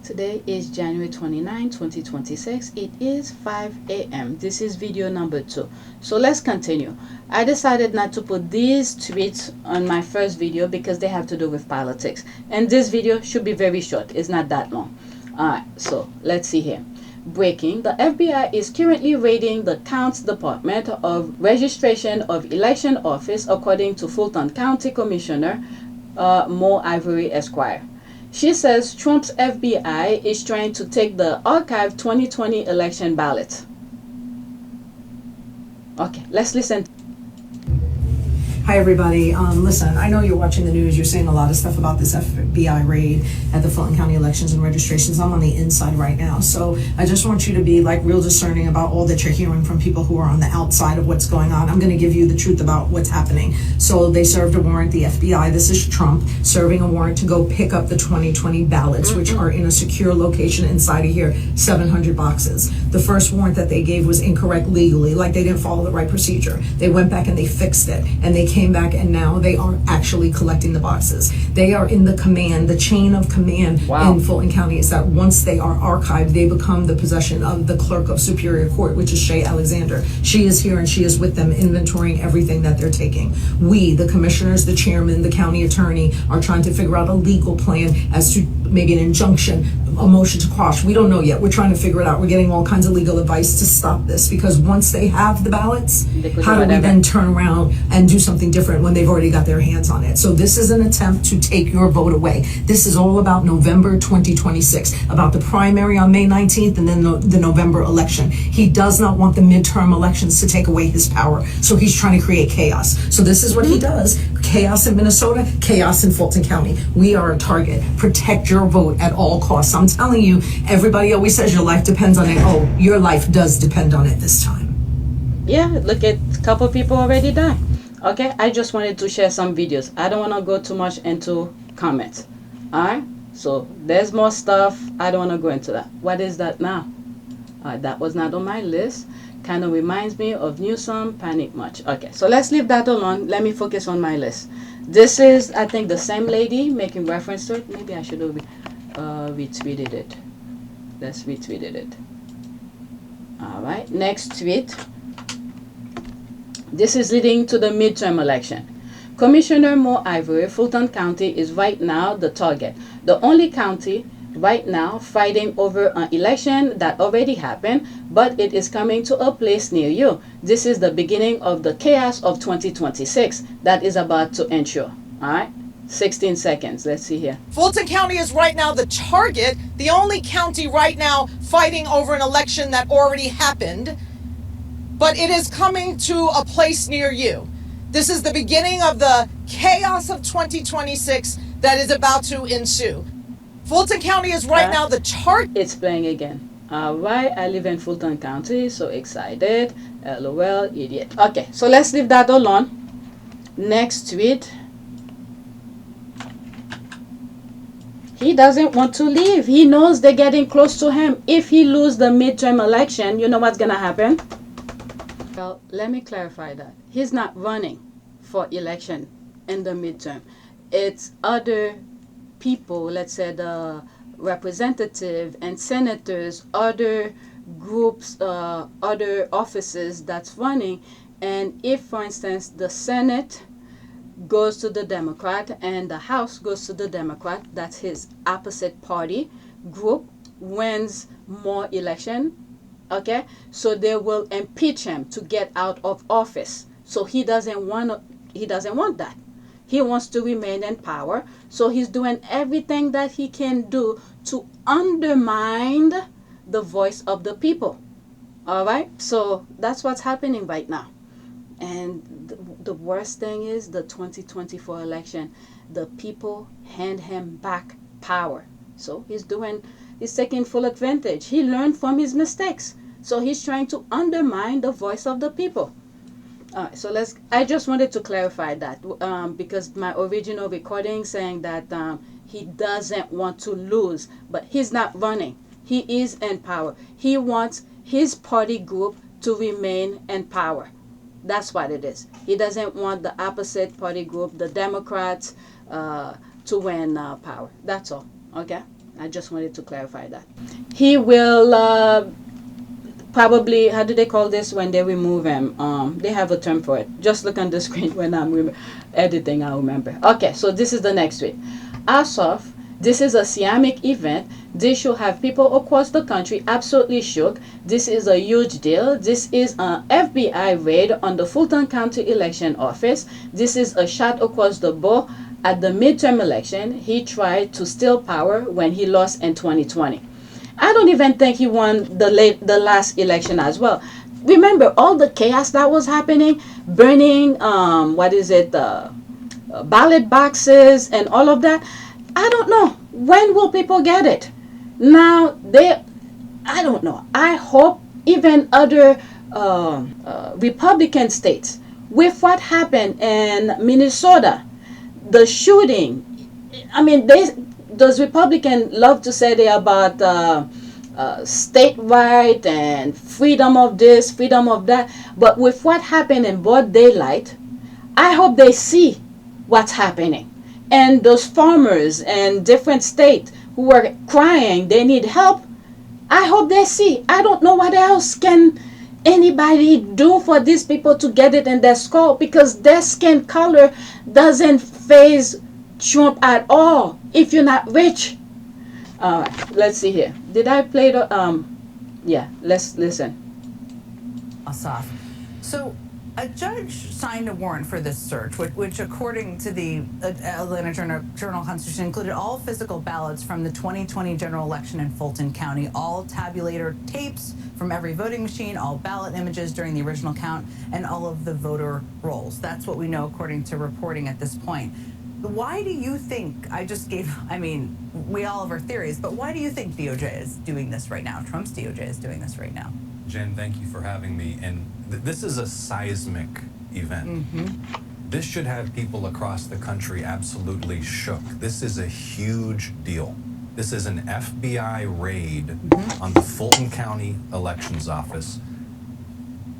Today is January 29, 2026. It is 5 a.m. This is video number 2. So let's continue. I decided not to put these tweets on my first video because they have to do with politics. And this video should be very short. It's not that long. Alright, so let's see here. Breaking: the FBI is currently raiding the County Department of Registration of Election Office, according to Fulton County Commissioner Mo Ivory, Esquire. She says Trump's FBI is trying to take the archived 2020 election ballot. Okay, let's listen. Hi everybody. Listen, I know you're watching the news. You're seeing a lot of stuff about this FBI raid at the Fulton County elections and registrations. I'm on the inside right now, so I just want you to be like real discerning about all that you're hearing from people who are on the outside of what's going on. I'm going to give you the truth about what's happening. So they served a warrant, the FBI. This is Trump serving a warrant to go pick up the 2020 ballots, which are in a secure location inside of here, 700 boxes. The first warrant that they gave was incorrect legally, like they didn't follow the right procedure. They went back and they fixed it, and they came back, and now they are actually collecting the boxes. They are in the chain of command in Fulton County is that once they are archived, they become the possession of the clerk of Superior Court, which is Shay Alexander. She is here and she is with them inventorying everything that they're taking. We, the commissioners, the chairman, the county attorney, are trying to figure out a legal plan as to maybe an injunction, a motion to quash. We don't know yet. We're trying to figure it out. We're getting all kinds of legal advice to stop this, because once they have the ballots, how do we then turn around and do something different when they've already got their hands on it? So this is an attempt to take your vote away. This is all about November 2026, about the primary on May 19th and then the November election. He does not want the midterm elections to take away his power. So he's trying to create chaos. So this is what he does. Chaos in Minnesota, chaos in Fulton County. We are a target. Protect your vote at all costs. I'm telling you, everybody always says your life depends on it. Oh, your life does depend on it this time. Yeah, look at a couple people already died. Okay, I just wanted to share some videos. I don't want to go too much into comments. Alright, so there's more stuff. I don't want to go into that. What is that now? That was not on my list. Kind of reminds me of Newsom, Panic Much. Okay, so let's leave that alone. Let me focus on my list. This is, I think, the same lady making reference to it. Maybe I should have retweeted it. Let's retweet it. Alright, next tweet. This is leading to the midterm election. Commissioner Mo Ivory, Fulton County, is right now the target. The only county right now fighting over an election that already happened, but it is coming to a place near you. This is the beginning of the chaos of 2026 that is about to ensure. All right, 16 seconds. Let's see here. Fulton County is right now the target, the only county right now fighting over an election that already happened, but it is coming to a place near you. This is the beginning of the chaos of 2026 that is about to ensue. Fulton County is right now the target. It's playing again. Alright, I live in Fulton County, so excited. LOL, idiot. Okay, so let's leave that alone. Next tweet. He doesn't want to leave. He knows they're getting close to him. If he loses the midterm election, you know what's gonna happen? Well, let me clarify that. He's not running for election in the midterm. It's other people, let's say the representative and senators, other groups, other offices that's running. And if, for instance, the Senate goes to the Democrat and the House goes to the Democrat, that's his opposite party group, wins more election. Okay, so they will impeach him to get out of office. So he doesn't want that. He wants to remain in power. So he's doing everything that he can do to undermine the voice of the people. All right, so that's what's happening right now. And the worst thing is the 2024 election. The people hand him back power. So he's taking full advantage. He learned from his mistakes. So he's trying to undermine the voice of the people. Alright, so I just wanted to clarify that because my original recording saying that he doesn't want to lose, but he's not running. He is in power. He wants his party group to remain in power. That's what it is. He doesn't want the opposite party group, the Democrats, to win power. That's all. Okay? I just wanted to clarify that. He will probably, how do they call this when they remove him? They have a term for it. Just look on the screen when I'm editing, I'll remember. Okay, so this is the next tweet. Ossoff, this is a seismic event. This should have people across the country absolutely shook. This is a huge deal. This is an FBI raid on the Fulton County election office. This is a shot across the bow at the midterm election. He tried to steal power when he lost in 2020. I don't even think he won the last election as well. Remember all the chaos that was happening, burning, ballot boxes and all of that. I don't know. When will people get it? Now, I don't know. I hope even other Republican states, with what happened in Minnesota, the shooting, I mean, those Republicans love to say they're about state right and freedom of this, freedom of that. But with what happened in broad daylight, I hope they see what's happening. And those farmers in different states who are crying, they need help. I hope they see. I don't know what else can anybody do for these people to get it in their skull, because their skin color doesn't faze Trump at all if you're not rich. All right, let's see here. Did I play the yeah, let's listen. Ossoff. So a judge signed a warrant for this search, which according to the Atlanta Journal-Constitution, included all physical ballots from the 2020 general election in Fulton County, all tabulator tapes from every voting machine, all ballot images during the original count, and all of the voter rolls. That's what we know according to reporting at this point. Why do you think, we all have our theories, but why do you think DOJ is doing this right now? Trump's DOJ is doing this right now. Jen, thank you for having me. And this is a seismic event. This should have people across the country absolutely shook. This is a huge deal. This is an FBI raid on the Fulton County Elections Office.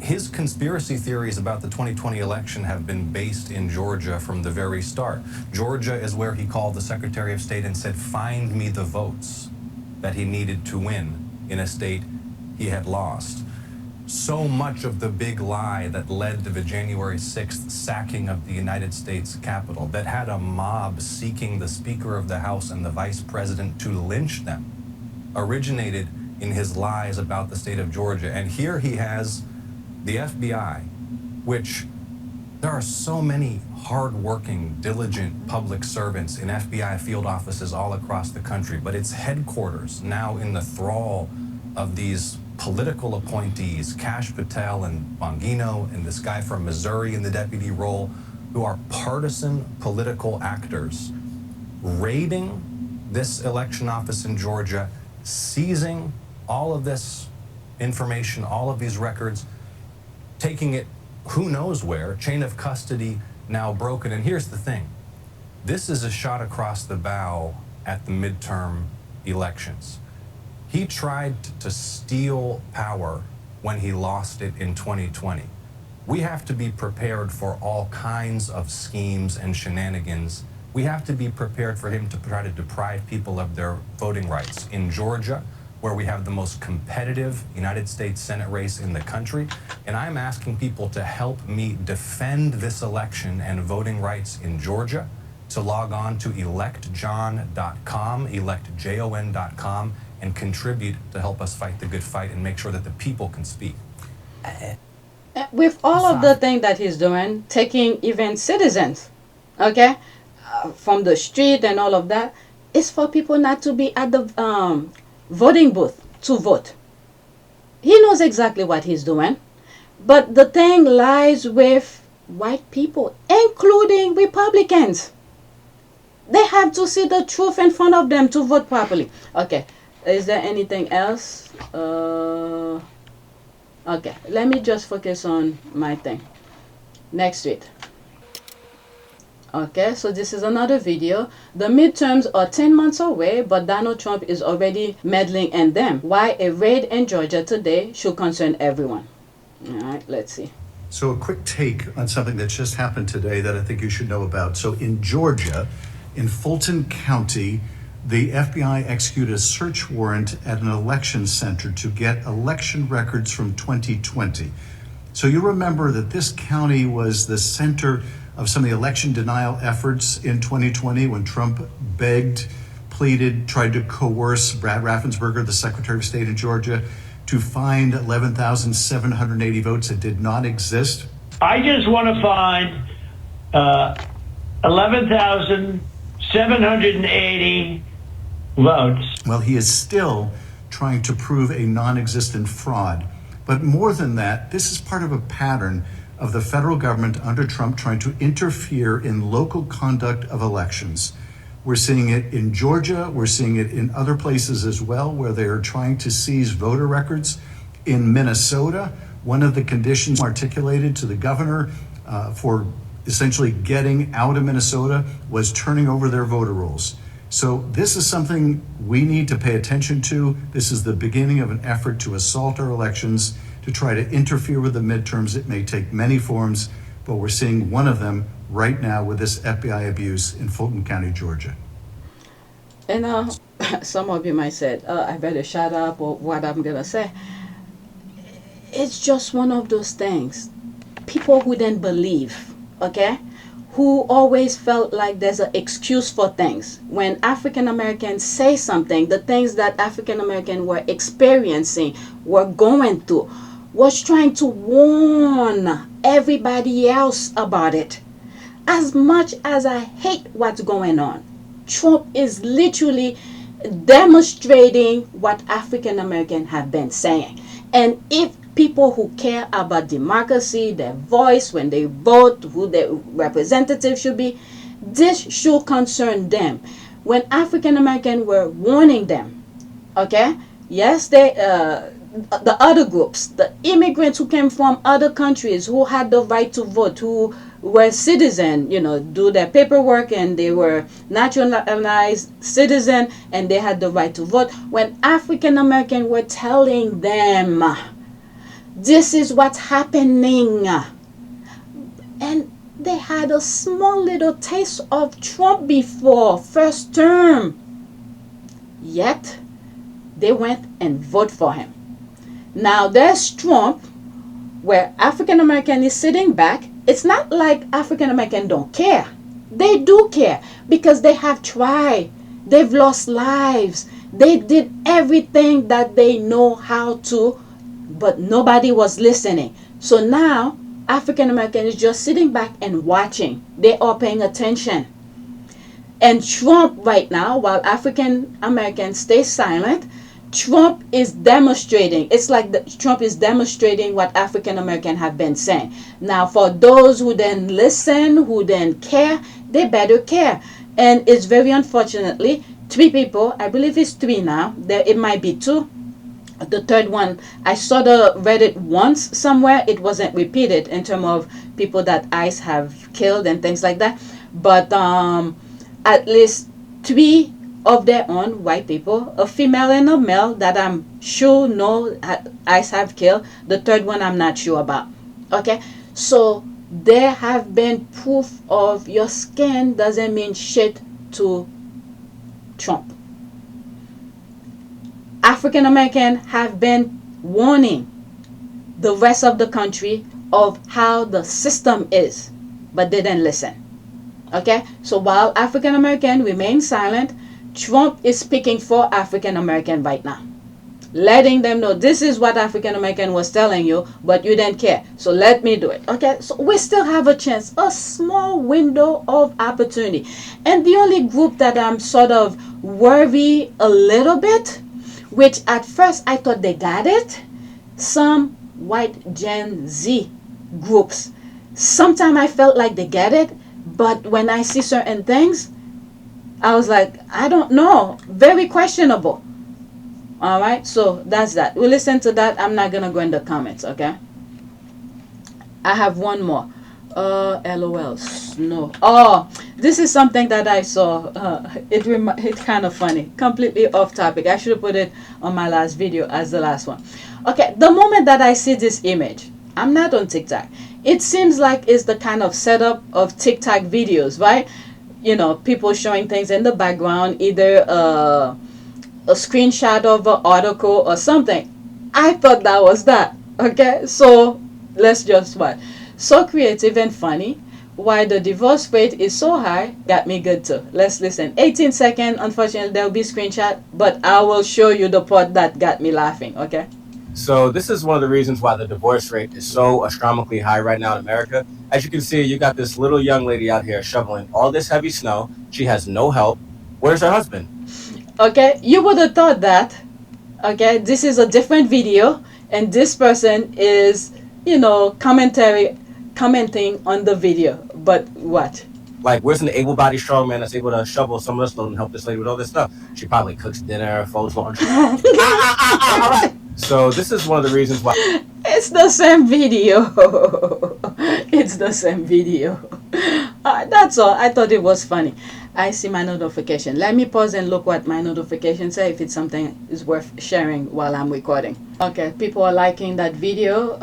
His conspiracy theories about the 2020 election have been based in Georgia from the very start. Georgia is where he called the Secretary of State and said, find me the votes that he needed to win in a state he had lost. So much of the big lie that led to the January 6th sacking of the United States Capitol, that had a mob seeking the Speaker of the House and the Vice President to lynch them, originated in his lies about the state of Georgia. And here he has the FBI, which there are so many hardworking, diligent public servants in FBI field offices all across the country, but its headquarters now in the thrall of these political appointees, Kash Patel and Bongino and this guy from Missouri in the deputy role, who are partisan political actors, raiding this election office in Georgia, seizing all of this information, all of these records, taking it who knows where, chain of custody now broken. And here's the thing, this is a shot across the bow at the midterm elections. He tried to steal power when he lost it in 2020. We have to be prepared for all kinds of schemes and shenanigans. We have to be prepared for him to try to deprive people of their voting rights. In Georgia, where we have the most competitive United States Senate race in the country, and I'm asking people to help me defend this election and voting rights in Georgia, to log on to electjon.com, electjon.com, and contribute to help us fight the good fight and make sure that the people can speak. With all of the things that he's doing, taking even citizens, okay, from the street and all of that, it's for people not to be at the voting booth to vote. He knows exactly what he's doing, but the thing lies with white people, including Republicans. They have to see the truth in front of them to vote properly. Okay. Is there anything else? Okay, let me just focus on my thing. Next tweet. Okay, so this is another video. The midterms are 10 months away, but Donald Trump is already meddling in them. Why a raid in Georgia today should concern everyone. All right, let's see. So a quick take on something that just happened today that I think you should know about. So in Georgia, in Fulton County, the FBI executed a search warrant at an election center to get election records from 2020. So you remember that this county was the center of some of the election denial efforts in 2020 when Trump begged, pleaded, tried to coerce Brad Raffensperger, the Secretary of State in Georgia, to find 11,780 votes that did not exist. I just want to find 11,780 votes. Well, he is still trying to prove a non-existent fraud. But more than that, this is part of a pattern of the federal government under Trump trying to interfere in local conduct of elections. We're seeing it in Georgia. We're seeing it in other places as well, where they are trying to seize voter records. In Minnesota, one of the conditions articulated to the governor for essentially getting out of Minnesota was turning over their voter rolls. So this is something we need to pay attention to. This is the beginning of an effort to assault our elections, to try to interfere with the midterms. It may take many forms, but we're seeing one of them right now with this FBI abuse in Fulton County, Georgia. And some of you might say, I better shut up or what I'm going to say. It's just one of those things. People who didn't believe, okay? Who always felt like there's an excuse for things. When African Americans say something, the things that African Americans were experiencing, were going through, was trying to warn everybody else about it. As much as I hate what's going on, Trump is literally demonstrating what African Americans have been saying. And if people who care about democracy, their voice when they vote, who their representative should be, this should concern them. When African Americans were warning them, okay, yes, they the other groups, the immigrants who came from other countries, who had the right to vote, who were citizens, do their paperwork, and they were naturalized citizen, and they had the right to vote. When African Americans were telling them, this is what's happening, and they had a small little taste of Trump before first term, yet they went and vote for him. Now there's Trump, where African American is sitting back. It's not like African American don't care. They do care, because they have tried. They've lost lives. They did everything that they know how to, but nobody was listening. So now African American is just sitting back and watching. They are paying attention. And Trump right now, while African Americans stay silent, Trump is demonstrating. It's like Trump is demonstrating what African Americans have been saying. Now, for those who then listen, who then care, they better care. And it's very unfortunately, 3 people, I believe it's 3 now, it might be 2. The third one, I sort of read it once somewhere. It wasn't repeated in terms of people that ICE have killed and things like that. But at least 3 of their own white people, a female and a male that I'm sure know ICE have killed. The third one I'm not sure about. Okay, so there have been proof of your skin doesn't mean shit to Trump. African Americans have been warning the rest of the country of how the system is, but they didn't listen. Okay, so while African Americans remain silent, Trump is speaking for African American right now, letting them know this is what African American was telling you, but you didn't care, so let me do it. Okay, so we still have a chance, a small window of opportunity. And the only group that I'm sort of worried a little bit, which at first I thought they got it, some white Gen Z groups. Sometimes I felt like they get it, but when I see certain things, I was like, I don't know, very questionable. All right, so that's that. We'll listen to that. I'm not gonna go in the comments, okay? I have one more. LOL, no. Oh, this is something that I saw. It's kind of funny, completely off topic. I should have put it on my last video as the last one. Okay, the moment that I see this image, I'm not on TikTok. It seems like it's the kind of setup of TikTok videos, right? people showing things in the background, either a screenshot of an article or something. I thought that was that. Okay, so let's just what. So creative and funny. Why the divorce rate is so high got me good too. Let's listen. 18 seconds. Unfortunately, there'll be screenshot, but I will show you the part that got me laughing. Okay. So this is one of the reasons why the divorce rate is so astronomically high right now in America. As you can see, you got this little young lady out here shoveling all this heavy snow. She has no help. Where's her husband? Okay, you would have thought that. Okay, this is a different video, and this person is, commenting on the video. But what? Like, where's an able-bodied strong man that's able to shovel some of this load and help this lady with all this stuff? She probably cooks dinner, folds laundry. All right. So this is one of the reasons why. It's the same video. It's the same video. That's all. I thought it was funny. I see my notification. Let me pause and look what my notification say if it's something is worth sharing while I'm recording. Okay, people are liking that video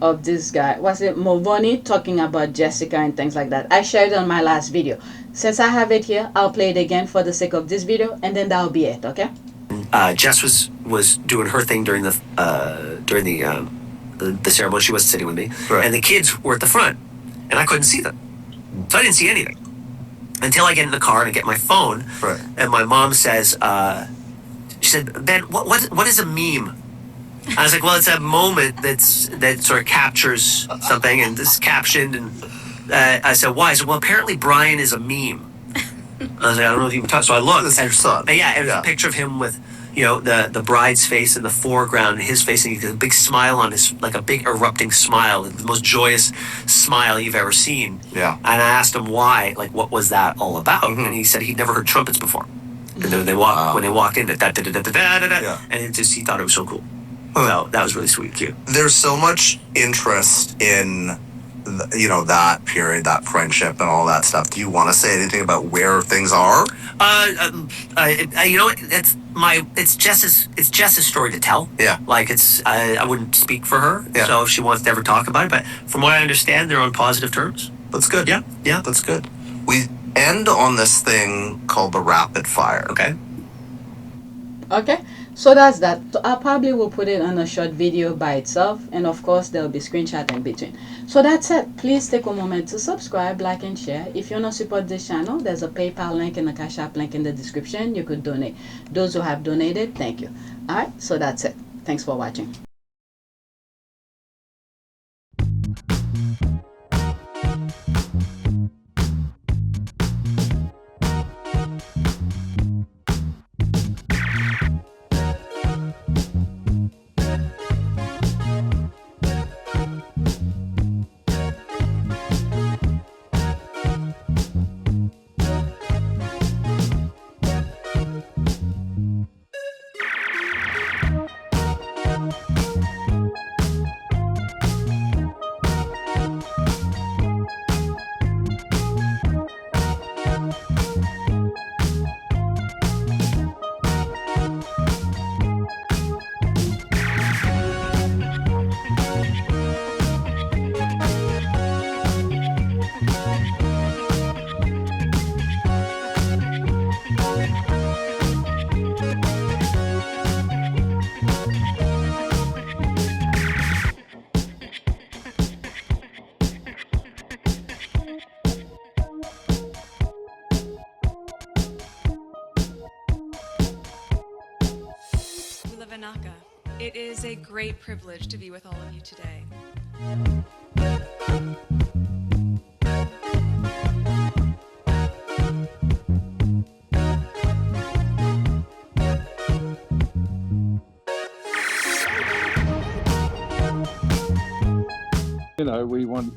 of this guy. Was it Movoni talking about Jessica and things like that? I shared it on my last video. Since I have it here, I'll play it again for the sake of this video, and then that'll be it. Okay. Jess was doing her thing during the ceremony. She wasn't sitting with me, right. And the kids were at the front, and I couldn't see them, so I didn't see anything until I get in the car and I get my phone. Right. And my mom says, she said, "Ben, what is a meme?" I was like, "Well, it's a moment that sort of captures something, and this is captioned." And I said, "Why?" I said, "Well, apparently Brian is a meme." I was like, "I don't know if you can talk." So I looked. That's your son. Yeah, it was a picture of him with, the bride's face in the foreground, and his face, and he had a big smile on his, like a big erupting smile, the most joyous smile you've ever seen. Yeah. And I asked him why, like, what was that all about? Mm-hmm. And he said he'd never heard trumpets before. And then when they walk in, da da da da da da da, yeah. And he thought it was so cool. So that was really sweet, cute. There's so much interest in that period, that friendship and all that stuff. Do you want to say anything about where things are? It's Jess's story to tell. Yeah. Like I wouldn't speak for her. Yeah. So if she wants to ever talk about it, but from what I understand, they're on positive terms. That's good. Yeah. Yeah. That's good. We end on this thing called the rapid fire. Okay. Okay. So that's that. So I probably will put it on a short video by itself, and of course there'll be screenshot in between. So that's it. Please take a moment to subscribe, like, and share. If you want to support this channel, there's a PayPal link and a Cash App link in the description. You could donate. Those who have donated, thank you. All right, so that's it. Thanks for watching. It is a great privilege to be with all of you today.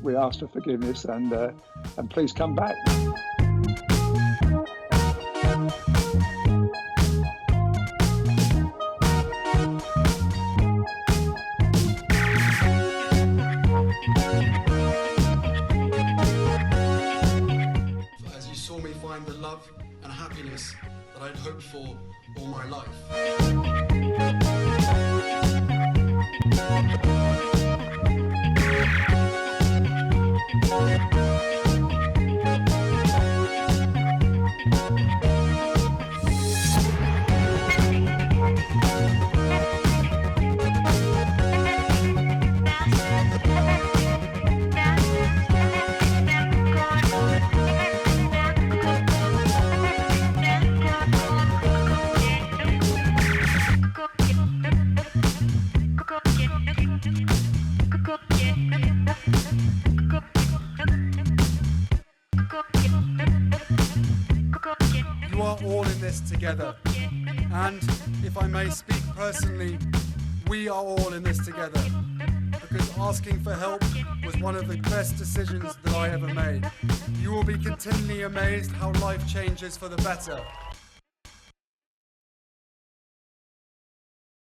We ask for forgiveness and please come back. Find the love and happiness that I'd hoped for all my life. this together. And if I may speak personally, we are all in this together. Because asking for help was one of the best decisions that I ever made. You will be continually amazed how life changes for the better